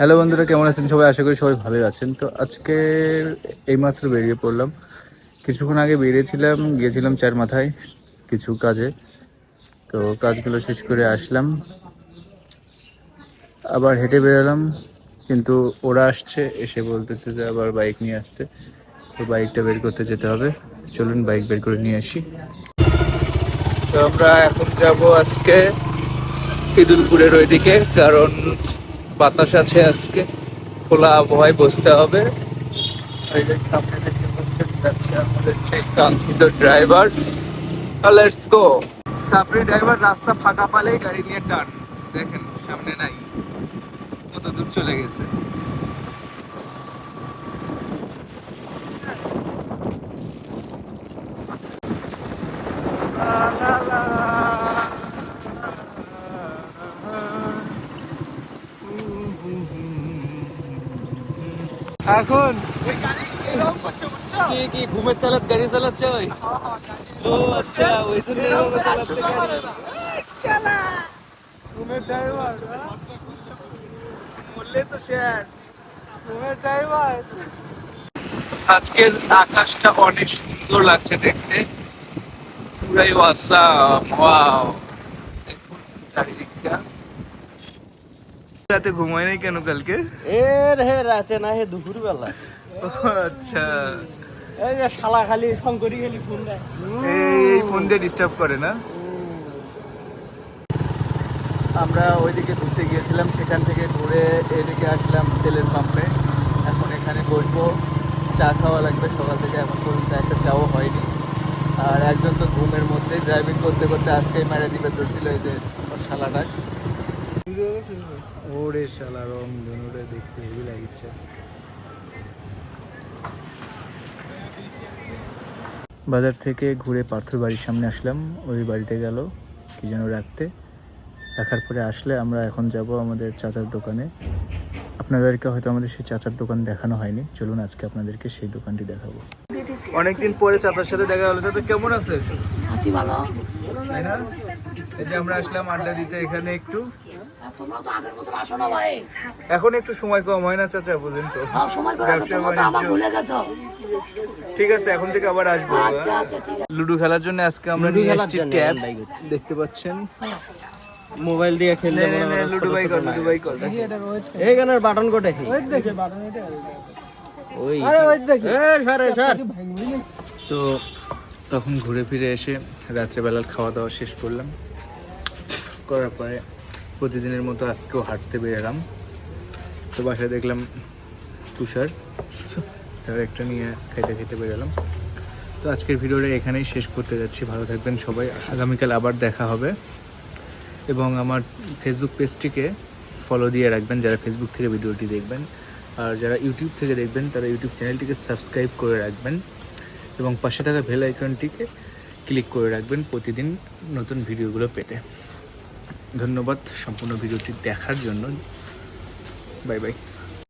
Hello বন্ধুরা, কেমন আছেন সবাই? আশা করি সবাই ভালোই আছেন। তো আজকে এইমাত্র বেরিয়ে পড়লাম। কিছুক্ষণ আগে বেরিয়েছিলাম, গিয়েছিলাম চার মাথায় কিছু কাজে। তো কাজগুলো শেষ করে আসলাম, আবার হেঁটে বেরোলাম। কিন্তু ওরা আসছে, এসে বলতেছে যে আবার বাইক নিয়ে আসতে। তো বাইকটা বের করতে যেতে হবে। চলুন বাইক বের করে নিয়ে আসি। তো আমরা এখন যাব আজকে ইদুলপুরের ওইদিকে, কারণ বাতাস আছে আজকে, খোলা আবহাওয়ায় বসতে হবে। এই যে সামনে দেখতে পাচ্ছেন, যাচ্ছে আমাদের সেই কাঙ্ক্ষিত driver. Let's go. Sabri driver রাস্তা ফাঁকা পালেই গাড়ি নিয়ে টান। দেখেন সামনে নাই, কত দূর চলে গেছে। এখন কি কি ঘুমের তালাত গাড়ি চালাচ্ছে ওই? ও আচ্ছা, ওই জন্য এভাবে চালাচ্ছে গাড়ি। ঘুমের ড্রাইভার বললে তো শেয়ার। ঘুমের ড্রাইভার। আজকের আকাশটা অনেক সুন্দর লাগছে দেখতে, পুরাই অসাম। ওয়াও, দেখুন চারিদিকটা। রাতে ঘুমাই নাই কেন কালকে? রাতে না, হে দুপুর বেলা। ও আচ্ছা, এই যে শালা খালি শঙ্করি খালি ফোন দেয়, এই ফোন দিয়ে ডিস্টার্ব করে না? আমরা ওইদিকে ঘুরতে গিয়েছিলাম, সেখান থেকে ঘুরে এদিকে আসলাম তেলের পাম্পে। এখন এখানে বসবো, চা খাওয়া লাগবে। সকাল থেকে এখন পর্যন্ত একটা চাও হয়নি। আর একজন তো ঘুমের মধ্যে ড্রাইভিং করতে করতে আজকেই মেরে দিবে ধরছিল, এই যে ওর শালাটা। ওরে শালা, রং ধনুরে দেখতে হেভি লাগছে আজকে। বাজার থেকে ঘুরে পার্থর বাড়ির সামনে আসলাম। ওই বাড়িতে গেল কি যেন রাখতে, রাখার পরে আসলে আমরা এখন যাব আমাদের চাচার দোকানে। আপনাদেরকে হয়তো আমাদের সেই চাচার দোকান দেখানো হয়নি, চলুন আজকে আপনাদেরকে সেই দোকানটি দেখাবো। অনেকদিন পরে চাচার সাথে দেখা হলো। চাচা কেমন আছে? আছি ভালো। তাই না? এই যে আমরা আসলাম আড্ডা দিতে এখানে একটু। তোমরা তো আগের মতো আসো না ভাই। এখন একটু সময় কম হয় না চাচা, বুঝেন তো, সময় করে আসো, ব্যবসা তোমরা তো আমার বাণিজ্য। ভুলে গেছো। ঠিক আছে, এখন থেকে আবার আসবো। আচ্ছা আচ্ছা ঠিক আছে। লুডো খেলার জন্য আজকে আমরা লুডো নিয়ে খেলার এসেছি জন্য ট্যাব, আমরা এগোচ্ছি। দেখতে পাচ্ছেন। মোবাইল দিয়ে খেললে নে, নে, নে, লুডো বাই কর, লুডো বাই কর। এই গানের বাটন কোটে ওই তো তখন ঘুরে ফিরে এসে রাত্রেবেলার খাওয়া দাওয়া শেষ করলাম, করার পরে প্রতিদিনের মতো আজকেও হাঁটতে বেরোলাম। তো বাসায় দেখলাম তুষার, তার একটা নিয়ে খাইতে খেতে বেরোলাম। তো আজকের ভিডিওটা এখানেই শেষ করতে যাচ্ছি। ভালো থাকবেন সবাই, আগামীকাল আবার দেখা হবে। এবং আমার ফেসবুক পেজটিকে ফলো দিয়ে রাখবেন যারা ফেসবুক থেকে ভিডিওটি দেখবেন, আর যারা ইউটিউব থেকে দেখবেন তারা ইউটিউব চ্যানেলটিকে সাবস্ক্রাইব করে রাখবেন এবং পাশে থাকা বেল আইকনটিকে ক্লিক করে রাখবেন প্রতিদিন নতুন ভিডিওগুলো পেতে। ধন্যবাদ সম্পূর্ণ ভিডিওটি দেখার জন্য। Bye bye.